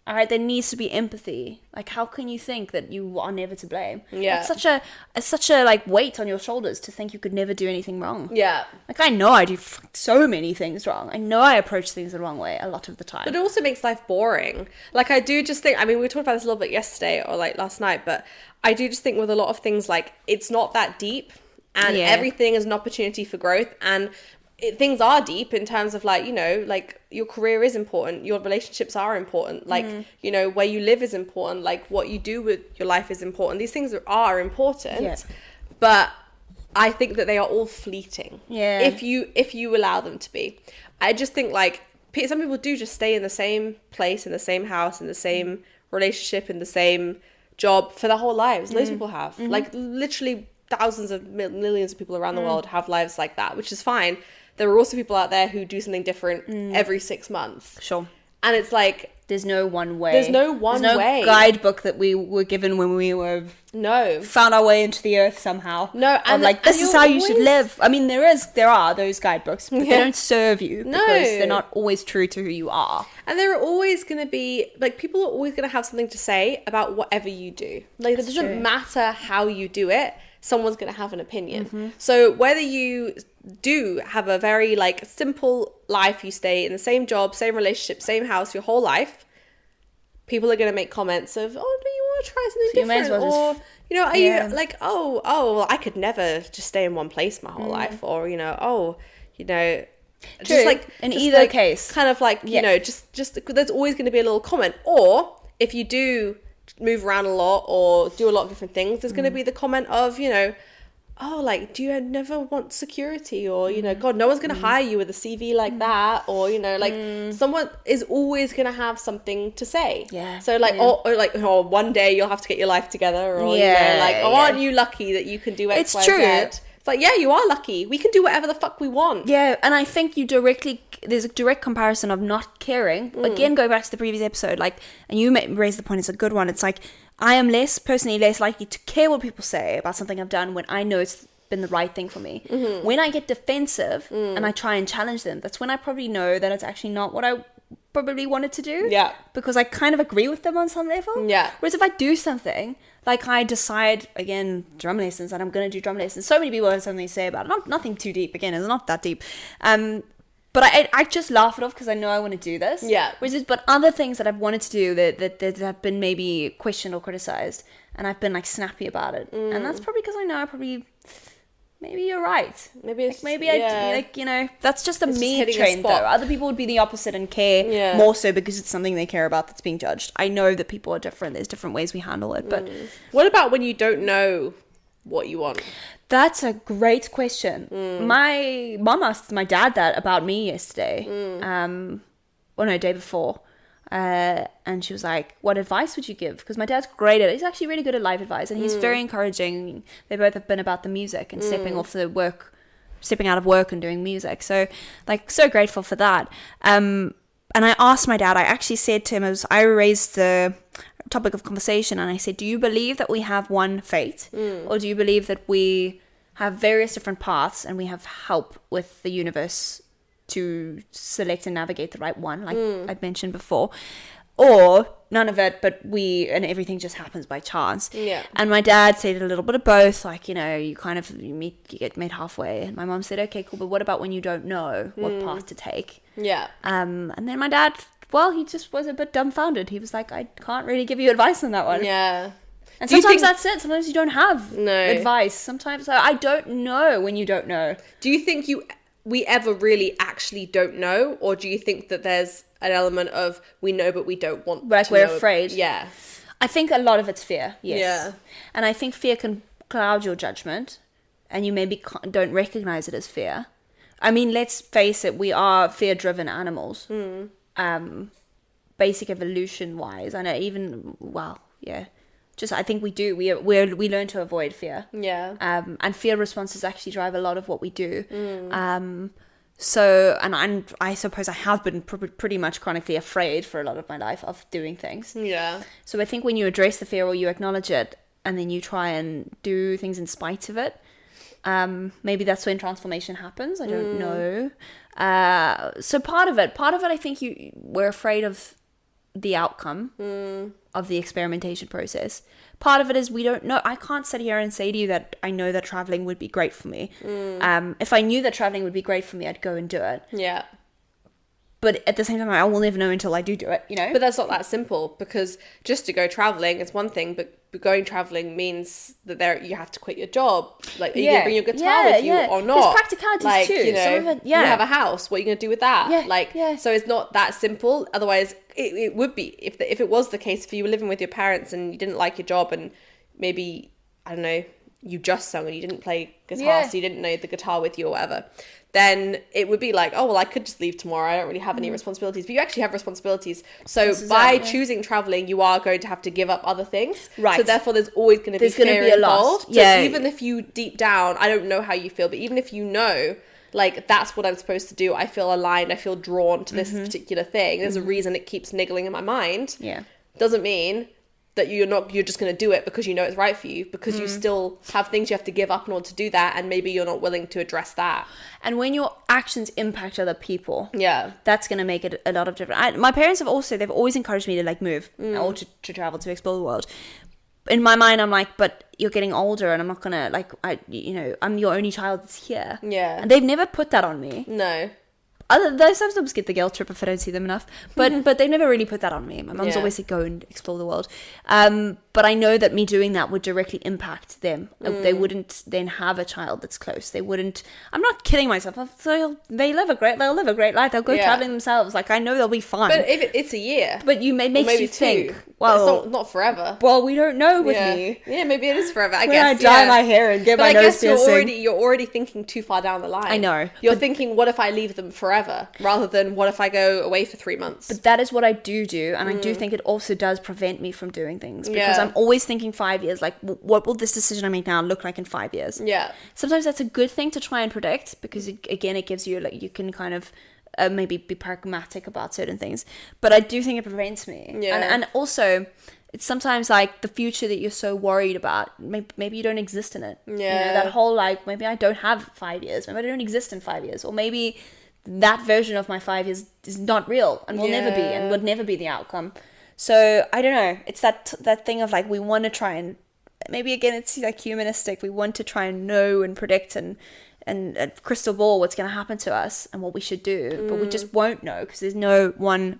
[SPEAKER 2] All right, there needs to be empathy. Like, how can you think that you are never to blame?
[SPEAKER 1] Yeah.
[SPEAKER 2] It's such a like weight on your shoulders to think you could never do anything wrong.
[SPEAKER 1] Yeah.
[SPEAKER 2] Like, I know I do so many things wrong. I know I approach things the wrong way a lot of the time.
[SPEAKER 1] But it also makes life boring. Like, I do just think, I mean, we talked about this a little bit yesterday or like last night, but I do just think with a lot of things, like, it's not that deep and everything is an opportunity for growth. And things are deep in terms of, like, you know, like, your career is important, your relationships are important, like, you know, where you live is important, like, what you do with your life is important. These things are important, but I think that they are all fleeting. If you allow them to be. I just think, like, some people do just stay in the same place, in the same house, in the same relationship, in the same job for their whole lives. Loads of people have, like, literally thousands of millions of people around the world have lives like that, which is fine. There are also people out there who do something different every 6 months.
[SPEAKER 2] Sure.
[SPEAKER 1] And it's like,
[SPEAKER 2] there's no one way.
[SPEAKER 1] There's no way.
[SPEAKER 2] Guidebook that we were given when we were found our way into the earth somehow.
[SPEAKER 1] No,
[SPEAKER 2] and like, this is how you should live. I mean, there are those guidebooks, but they don't serve you because they're not always true to who you are.
[SPEAKER 1] And there are always going to be, like, people are always going to have something to say about whatever you do. Like, it doesn't matter how you do it. Someone's going to have an opinion. So whether you do have a very, like, simple life, you stay in the same job, same relationship, same house your whole life, people are going to make comments of, oh, do you want to try something different? You may as well just, you know, are you like, well, I could never just stay in one place my whole life, or, you know, just like,
[SPEAKER 2] in either case,
[SPEAKER 1] kind of like, you know, just there's always going to be a little comment. Or if you do move around a lot or do a lot of different things, there's going to be the comment of, you know, oh, like, do you never want security? Or, you know, God, no one's going to hire you with a CV like that. Or, you know, like, someone is always going to have something to say. So, like, or like, oh, one day you'll have to get your life together. Or, you know, like, oh, aren't you lucky that you can do X, Y, Z? It's like, yeah, you are lucky. We can do whatever the fuck we want.
[SPEAKER 2] Yeah, and I think there's a direct comparison of not caring. Again, go back to the previous episode, like, and you raised the point, it's a good one. It's like, I am personally less likely to care what people say about something I've done when I know it's been the right thing for me. When I get defensive and I try and challenge them, that's when I probably know that it's actually not what I probably wanted to do. Because I kind of agree with them on some level. Whereas if I do something, like, I decide, again, drum lessons, and I'm going to do drum lessons. So many people have something to say about it. Nothing too deep. Again, it's not that deep. But I just laugh it off because I know I want to do this. But other things that I've wanted to do that have been maybe questioned or criticized, and I've been, like, snappy about it. And that's probably because I know maybe you're right. Maybe I, like, you know, that's just me trained, though. Other people would be the opposite and care more so because it's something they care about that's being judged. I know that people are different. There's different ways we handle it. But
[SPEAKER 1] what about when you don't know what you want?
[SPEAKER 2] That's a great question. My mom asked my dad that about me yesterday. Day before. And she was like, what advice would you give? Because my dad's great at it. He's actually really good at life advice, and he's very encouraging. They both have been about the music and stepping out of work and doing music. So, like, so grateful for that. And I asked my dad, I actually said to him, as I raised the topic of conversation, and I said, do you believe that we have one fate? Or do you believe that we have various different paths and we have help with the universe to select and navigate the right one, like I'd mentioned before, or none of it, but everything just happens by chance. And my dad said a little bit of both, like, you know, you get met halfway. And my mom said, okay, cool, but what about when you don't know what path to take? And then my dad, well, he just was a bit dumbfounded. He was like, I can't really give you advice on that one. And sometimes that's it. Sometimes you don't have advice. Sometimes I don't know when you don't know.
[SPEAKER 1] Do you think we ever really actually don't know, or do you think that there's an element of we know but we don't want
[SPEAKER 2] to we're know? Afraid.
[SPEAKER 1] I
[SPEAKER 2] think a lot of it's fear. And I think fear can cloud your judgment, and you maybe don't recognize it as fear. I mean, let's face it, we are fear-driven animals. Basic evolution wise, I know just I think we do. We learn to avoid fear. And fear responses actually drive a lot of what we do. So, and I suppose I have been pretty much chronically afraid for a lot of my life of doing things.
[SPEAKER 1] Yeah.
[SPEAKER 2] So I think when you address the fear or you acknowledge it and then you try and do things in spite of it, maybe that's when transformation happens. I don't know. So part of it, I think we're afraid of the outcome of the experimentation process. Part of it is we don't know. I can't sit here and say to you that I know that traveling would be great for me. If I knew that traveling would be great for me, I'd go and do it.
[SPEAKER 1] Yeah.
[SPEAKER 2] But at the same time, I will never know until I do it, you know?
[SPEAKER 1] But that's not that simple, because just to go traveling is one thing, but going traveling means that you have to quit your job. Like, are you going to bring your guitar with you or not?
[SPEAKER 2] There's practicalities
[SPEAKER 1] like,
[SPEAKER 2] too.
[SPEAKER 1] You know,
[SPEAKER 2] some of it,
[SPEAKER 1] you have a house. What are you going to do with that?
[SPEAKER 2] Yeah.
[SPEAKER 1] So it's not that simple. Otherwise, it would be. If it was the case, if you were living with your parents and you didn't like your job and maybe, I don't know, you just sung and you didn't play guitar, so you didn't know the guitar with you or whatever, then it would be like, oh, well, I could just leave tomorrow. I don't really have any responsibilities. But you actually have responsibilities. So by choosing traveling, you are going to have to give up other things.
[SPEAKER 2] Right.
[SPEAKER 1] So therefore, there's always going to be fear involved. So even if you deep down, I don't know how you feel, but even if you know, like, that's what I'm supposed to do, I feel aligned, I feel drawn to this particular thing, there's a reason it keeps niggling in my mind.
[SPEAKER 2] Yeah.
[SPEAKER 1] Doesn't mean that you're just going to do it because you know it's right for you, because you still have things you have to give up in order to do that, and maybe you're not willing to address that.
[SPEAKER 2] And when your actions impact other people,
[SPEAKER 1] that's
[SPEAKER 2] going to make it a lot of difference. My parents they've always encouraged me to like move or to travel, to explore the world. In my mind, I'm like, but you're getting older and I'm not going to, like, I'm your only child that's here.
[SPEAKER 1] Yeah.
[SPEAKER 2] And they've never put that on me.
[SPEAKER 1] No.
[SPEAKER 2] They sometimes get the guilt trip if I don't see them enough, but they've never really put that on me. My mum's always said, go and explore the world. But I know that me doing that would directly impact them. They wouldn't then have a child that's close. They wouldn't. I'm not kidding myself. They'll live a great life. They'll go traveling themselves. Like, I know they'll be fine.
[SPEAKER 1] But if it's a year,
[SPEAKER 2] but makes you think.
[SPEAKER 1] Well, it's not forever.
[SPEAKER 2] Well, we don't know with me.
[SPEAKER 1] Yeah, maybe it is forever. I
[SPEAKER 2] when
[SPEAKER 1] guess.
[SPEAKER 2] I dye my hair and get my nose piercing.
[SPEAKER 1] You're already thinking too far down the line.
[SPEAKER 2] I know.
[SPEAKER 1] You're thinking, what if I leave them forever, rather than what if I go away for 3 months?
[SPEAKER 2] But that is what I do, and I do think it also does prevent me from doing things, because I'm always thinking 5 years. Like, what will this decision I make now look like in 5 years?
[SPEAKER 1] Yeah.
[SPEAKER 2] Sometimes that's a good thing to try and predict, because it gives you, like, you can kind of maybe be pragmatic about certain things. But I do think it prevents me. Yeah. And also, it's sometimes like the future that you're so worried about, maybe you don't exist in it. Yeah. You know, that whole, like, maybe I don't have 5 years. Maybe I don't exist in 5 years. Or maybe that version of my 5 years is not real and will never be, and would never be the outcome. So I don't know. It's that thing of, like, we want to try and, maybe again it's like humanistic. We want to try and know and predict and crystal ball what's going to happen to us and what we should do, but we just won't know, because there's no one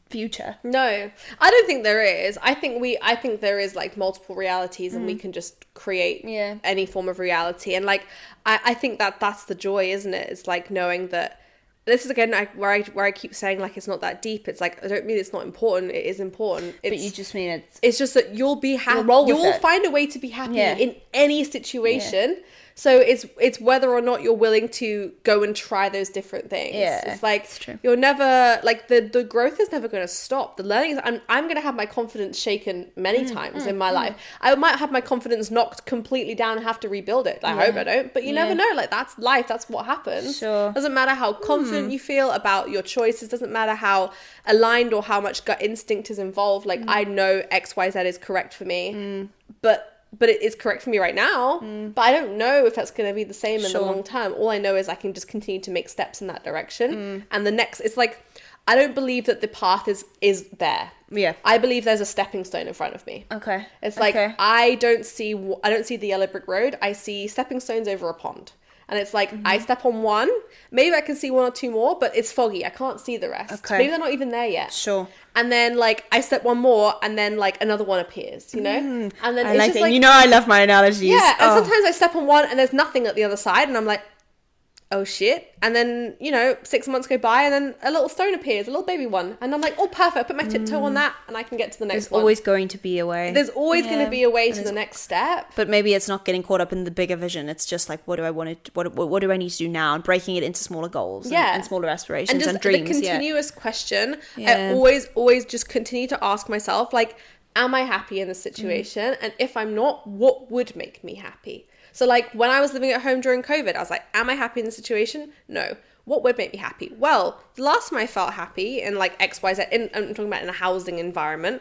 [SPEAKER 2] future.
[SPEAKER 1] No, I don't think there is. I think there is, like, multiple realities, and we can just create any form of reality. And, like, I think that's the joy, isn't it? It's like knowing that. This is again where I keep saying, like, it's not that deep. It's like, I don't mean it's not important. It is important.
[SPEAKER 2] But you just mean
[SPEAKER 1] it's just that you'll be happy. You'll find a way to be happy in any situation. Yeah. So it's whether or not you're willing to go and try those different things. Yeah, it's like, it's true. You're never, like, the growth is never going to stop. The learning is, I'm going to have my confidence shaken many times in my life. I might have my confidence knocked completely down and have to rebuild it. I hope I don't, but you never know. Like, that's life. That's what happens. Sure. Doesn't matter how confident you feel about your choices. Doesn't matter how aligned or how much gut instinct is involved. Like, I know XYZ is correct for me, but it is correct for me right now. But I don't know if that's going to be the same in the long term. All I know is I can just continue to make steps in that direction. And the next, it's like, I don't believe that the path is there. Yeah. I believe there's a stepping stone in front of me. Okay. It's like, I don't see the yellow brick road. I see stepping stones over a pond. And it's like, I step on one, maybe I can see one or two more, but it's foggy. I can't see the rest. Okay. Maybe they're not even there yet. Sure. And then, like, I step one more, and then, like, another one appears, you know? And then
[SPEAKER 2] I like it. You know, I love my analogies.
[SPEAKER 1] Yeah, and sometimes I step on one, and there's nothing at the other side, and I'm like, oh shit. And then, you know, 6 months go by, and then a little stone appears, a little baby one, and I'm like, oh, perfect, I put my tiptoe on that, and I can get to the next one.
[SPEAKER 2] There's always going to be a way.
[SPEAKER 1] There's always going to be a way to the next step.
[SPEAKER 2] But maybe it's not getting caught up in the bigger vision. It's just like, what do I need to do now, and breaking it into smaller goals and smaller aspirations and dreams.
[SPEAKER 1] The continuous question, I always just continue to ask myself, like, am I happy in this situation? And if I'm not, what would make me happy? So, like, when I was living at home during COVID, I was like, am I happy in the situation? No. what would make me happy? Well, the last time I felt happy in like XYZ, I'm talking about in a housing environment,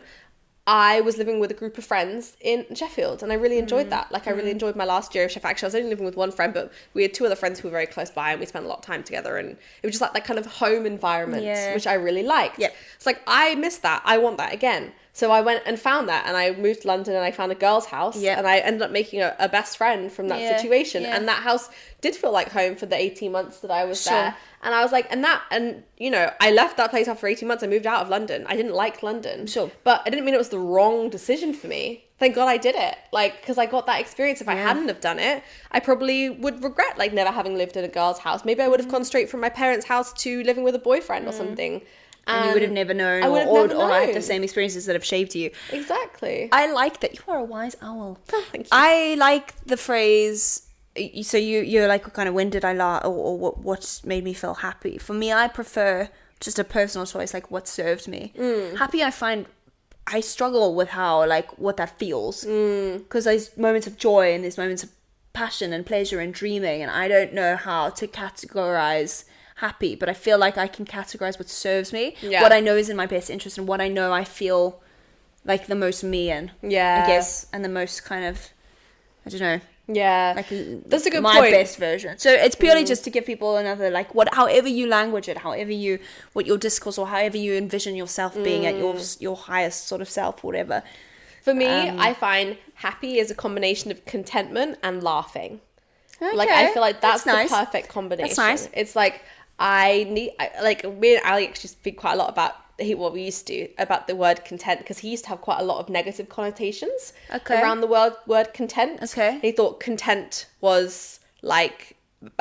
[SPEAKER 1] I was living with a group of friends in Sheffield, and I really enjoyed that. Like, I really enjoyed my last year of Sheffield. Actually, I was only living with one friend, but we had 2 other friends who were very close by, and we spent a lot of time together, and it was just like that kind of home environment, which I really liked.
[SPEAKER 2] Yep.
[SPEAKER 1] It's like, I miss that. I want that again. So I went and found that, and I moved to London, and I found a girl's house, and I ended up making a best friend from that situation. And that house did feel like home for the 18 months that I was there. And I was like, and you know, I left that place after 18 months. I moved out of London. I didn't like London.
[SPEAKER 2] Sure.
[SPEAKER 1] But I didn't mean it was the wrong decision for me. Thank God I did it. Like, because I got that experience. If I hadn't have done it, I probably would regret, like, never having lived in a girl's house. Maybe I would have gone straight from my parents' house to living with a boyfriend or something.
[SPEAKER 2] And you would have never known, or had the same experiences that have shaped you.
[SPEAKER 1] Exactly.
[SPEAKER 2] I like that. You are a wise owl.
[SPEAKER 1] Oh, thank you.
[SPEAKER 2] I like the phrase. So you're like, kind of, when did I laugh, or what made me feel happy? For me, I prefer just a personal choice, like what served me. Happy, I find I struggle with how, like, what that feels, because there's moments of joy and there's moments of passion and pleasure and dreaming, and I don't know how to categorize happy, but I feel like I can categorize what serves me, what I know is in my best interest, and what I know I feel like the most me in, I guess, and the most kind of, I don't know, like,
[SPEAKER 1] that's a good
[SPEAKER 2] my
[SPEAKER 1] point.
[SPEAKER 2] best version. So it's purely just to give people another, like, however you language it, what your discourse, or however you envision yourself being at your highest sort of self, whatever.
[SPEAKER 1] For me, I find happy is a combination of contentment and laughing. Okay. Like, I feel like that's the
[SPEAKER 2] nice.
[SPEAKER 1] perfect combination.
[SPEAKER 2] That's nice.
[SPEAKER 1] It's like, me and Ali actually speak quite a lot about what we used to, about the word content, because he used to have quite a lot of negative connotations around the word content. He thought content was like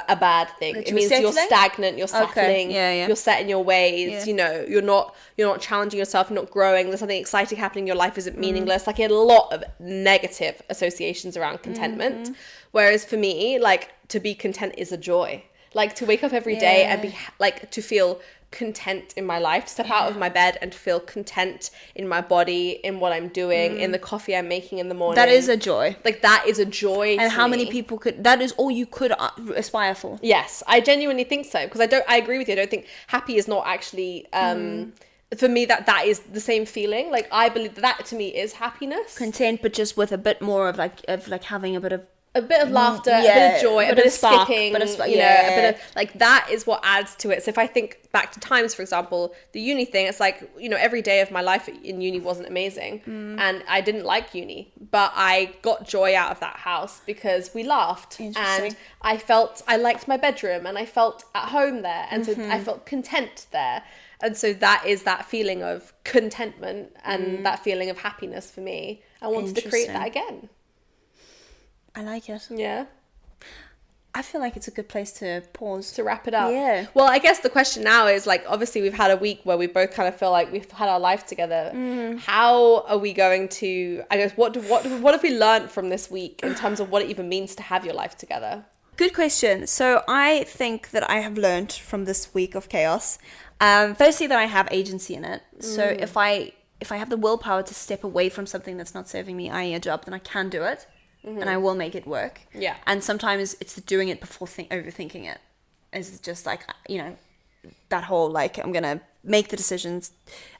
[SPEAKER 1] a bad thing. It means you're stagnant, you're settling, you're set in your ways, you know, you're not challenging yourself, you're not growing, there's something exciting happening, your life isn't meaningless. Like, he had a lot of negative associations around contentment. Whereas for me, like, to be content is a joy. Like, to wake up every day and be like, to feel content in my life, to step out of my bed and to feel content in my body, in what I'm doing, in the coffee I'm making in the morning.
[SPEAKER 2] That is a joy.
[SPEAKER 1] Like, that is a joy.
[SPEAKER 2] And how many people that is all you could aspire for?
[SPEAKER 1] Yes, I genuinely think so, because I agree with you. I don't think happy is not actually for me that is the same feeling. Like, I believe that to me is happiness.
[SPEAKER 2] Content, but just with a bit more of having a bit of
[SPEAKER 1] laughter, a bit of joy, a bit of skipping, a bit of, like, that is what adds to it. So if I think back to times, for example, the uni thing, it's like, you know, every day of my life in uni wasn't amazing, and I didn't like uni, but I got joy out of that house because we laughed, and I liked my bedroom, and I felt at home there, and so I felt content there. And so that is that feeling of contentment and that feeling of happiness for me. I wanted to create that again.
[SPEAKER 2] I like it.
[SPEAKER 1] Yeah.
[SPEAKER 2] I feel like it's a good place to pause.
[SPEAKER 1] To wrap it up.
[SPEAKER 2] Yeah.
[SPEAKER 1] Well, I guess the question now is, like, obviously we've had a week where we both kind of feel like we've had our life together. How are we going to, I guess, what have we learned from this week in terms of what it even means to have your life together?
[SPEAKER 2] Good question. So I think that I have learned from this week of chaos, firstly, that I have agency in it. So if I have the willpower to step away from something that's not serving me, i.e. a job, then I can do it. And I will make it work. Yeah. And sometimes it's doing it before overthinking it. It's just like, you know, that whole, like, I'm going to make the decisions,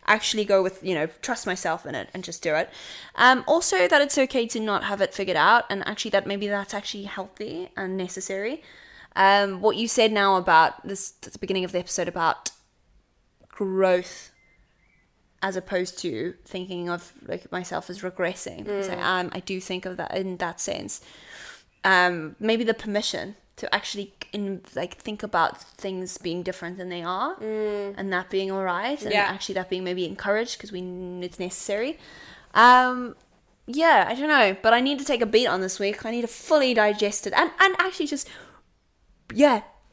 [SPEAKER 2] actually go with, you know, trust myself in it and just do it. Also that it's okay to not have it figured out, and actually that maybe that's actually healthy and necessary. What you said now about this at the beginning of the episode about growth, as opposed to thinking of, like, myself as regressing. So, I do think of that in that sense. Maybe the permission to actually think about things being different than they are, and that being all right, and actually that being maybe encouraged because it's necessary. I don't know, but I need to take a beat on this week. I need to fully digest it and actually just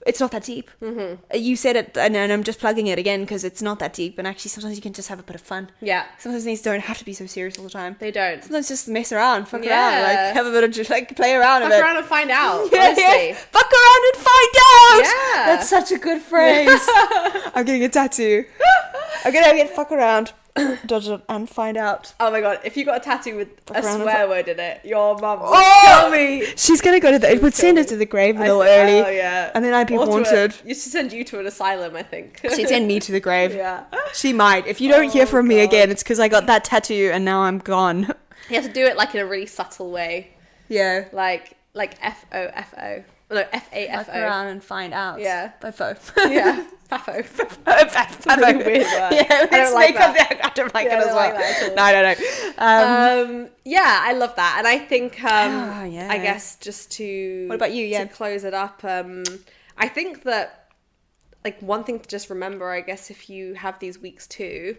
[SPEAKER 2] it's not that deep. You said it, and I'm just plugging it again because it's not that deep, and actually sometimes you can just have a bit of fun. Yeah. Sometimes things don't have to be so serious all the time.
[SPEAKER 1] They don't.
[SPEAKER 2] Sometimes just mess around, fuck around, like have a bit of just like play around a bit.
[SPEAKER 1] Fuck around and find out, honestly.
[SPEAKER 2] Fuck around and find out! Yeah. That's such a good phrase. I'm getting a tattoo. I'm gonna get fuck around dodge it and find out.
[SPEAKER 1] Oh my god, if you got a tattoo with a swear word in it, your mum would kill me.
[SPEAKER 2] She's gonna go to it would send her to the grave a little early. Oh yeah. And then I'd be haunted.
[SPEAKER 1] You should send you to an asylum, I think.
[SPEAKER 2] She'd send me to the grave. Yeah. She might. If you don't hear from me again, it's because I got that tattoo and now I'm gone.
[SPEAKER 1] You have to do it like in a really subtle way.
[SPEAKER 2] Yeah.
[SPEAKER 1] Like F-O-F-O. No, F-A-F-O.
[SPEAKER 2] Look around and find out.
[SPEAKER 1] Yeah.
[SPEAKER 2] Fafo.
[SPEAKER 1] Yeah. Fafo.
[SPEAKER 2] Fafo.
[SPEAKER 1] Really weird word.
[SPEAKER 2] Yeah, let's make up the... I don't like it as well. No.
[SPEAKER 1] Yeah, I love that. And I think, I guess just to...
[SPEAKER 2] What about you? Yeah.
[SPEAKER 1] To close it up, I think that, like, one thing to just remember, I guess, if you have these weeks too,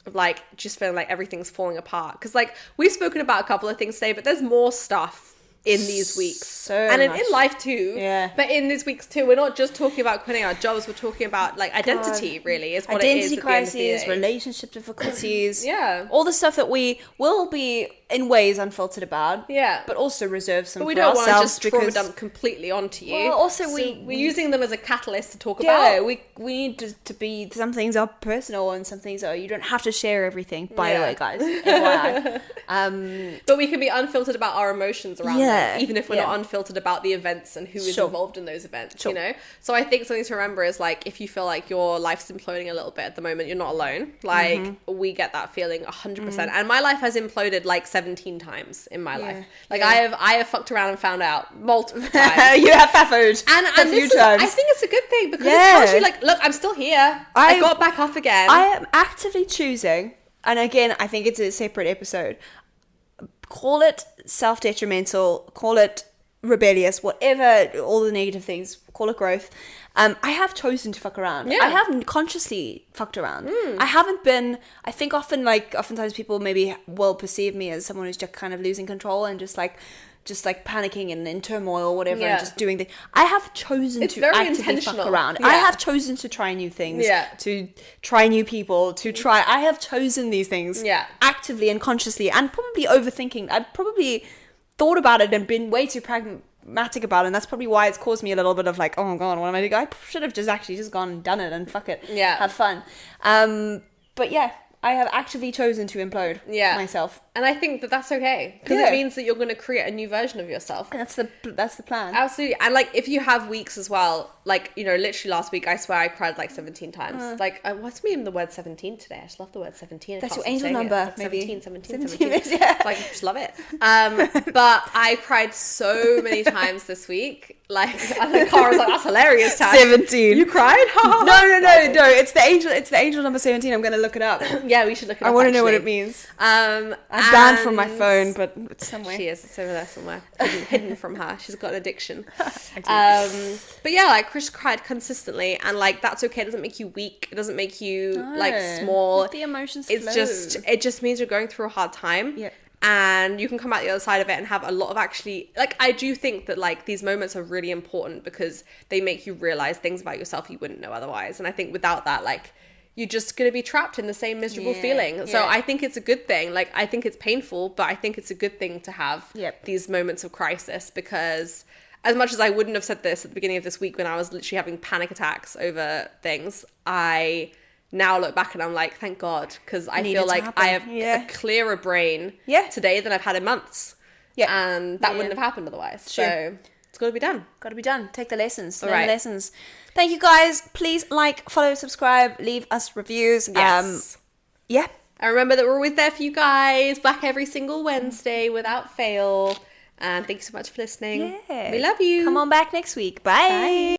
[SPEAKER 1] of, like, just feeling like everything's falling apart. Because, like, we've spoken about a couple of things today, but there's more stuff in these weeks and in life too. Yeah. But in these weeks too, we're not just talking about quitting our jobs, we're talking about like identity really is what it is. Identity crises,
[SPEAKER 2] relationship difficulties.
[SPEAKER 1] Yeah.
[SPEAKER 2] All the stuff that we will be in ways unfiltered about.
[SPEAKER 1] Yeah.
[SPEAKER 2] But also reserve some
[SPEAKER 1] but we
[SPEAKER 2] for
[SPEAKER 1] don't
[SPEAKER 2] ourselves
[SPEAKER 1] want to just trauma dump completely onto you.
[SPEAKER 2] Well, also
[SPEAKER 1] we're using them as a catalyst to talk about.
[SPEAKER 2] Yeah, we need to be, some things are personal and some things are, you don't have to share everything, by the way, guys. FYI.
[SPEAKER 1] But we can be unfiltered about our emotions around them, even if we're not unfiltered about the events and who is involved in those events, you know? So I think something to remember is like, if you feel like your life's imploding a little bit at the moment, you're not alone. Like, we get that feeling 100%. And my life has imploded like 17 times in my life. Like I have fucked around and found out multiple times.
[SPEAKER 2] You have fafoed
[SPEAKER 1] and a few times. I think it's a good thing because it tells you like, look, I'm still here. I got back up again.
[SPEAKER 2] I am actively choosing, and again, I think it's a separate episode. Call it self-detrimental, call it rebellious, whatever, all the negative things, call it growth. I have chosen to fuck around. I haven't consciously fucked around. I haven't been, I think oftentimes people maybe will perceive me as someone who's just kind of losing control and just like panicking and in turmoil or whatever and just doing things. I have chosen to actively fuck around. I have chosen to try new things, to try new people, I have chosen these things actively and consciously and probably overthinking. I've probably thought about it and been way too pragmatic about it, and that's probably why it's caused me a little bit of like, oh my god, what am I doing? I should have just gone and done it and fuck it, have fun. But yeah, I have actively chosen to implode myself,
[SPEAKER 1] and I think that that's okay because it means that you're going to create a new version of yourself.
[SPEAKER 2] And that's the plan.
[SPEAKER 1] Absolutely. And like if you have weeks as well, like, you know, literally last week I swear I cried like 17 times. Like what's me in the word 17 today? I just love the word 17.
[SPEAKER 2] That's your angel number, like
[SPEAKER 1] maybe 17. Yeah. Like just love it. But I cried so many times this week. Like I think Cara was like, that's hilarious.
[SPEAKER 2] 17.
[SPEAKER 1] You cried?
[SPEAKER 2] No. It's the angel number 17. I'm gonna look it up.
[SPEAKER 1] Yeah, we should look it up.
[SPEAKER 2] I want to know what it means. I'm banned from my phone, but it's somewhere.
[SPEAKER 1] She is. It's over there somewhere. Hidden from her. She's got an addiction. But yeah, like Chris cried consistently, and like that's okay. It doesn't make you weak. It doesn't make you like small.
[SPEAKER 2] Let the emotions
[SPEAKER 1] flow. It just means you're going through a hard time.
[SPEAKER 2] Yeah.
[SPEAKER 1] And you can come out the other side of it and have a lot of actually, like, I do think that, like, these moments are really important because they make you realize things about yourself you wouldn't know otherwise. And I think without that, like, you're just going to be trapped in the same miserable feeling. So I think it's a good thing. Like, I think it's painful, but I think it's a good thing to have these moments of crisis because as much as I wouldn't have said this at the beginning of this week when I was literally having panic attacks over things, I now look back and I'm like, thank God, because I feel like I have a clearer brain today than I've had in months. Yeah. And that wouldn't have happened otherwise. Sure. So it's got to be done.
[SPEAKER 2] Got to be done. Take the lessons. Learn the lessons. Thank you guys. Please like, follow, subscribe, leave us reviews.
[SPEAKER 1] Yes. And remember that we're always there for you guys. Back every single Wednesday without fail. And thank you so much for listening. Yeah. We love you.
[SPEAKER 2] Come on back next week. Bye.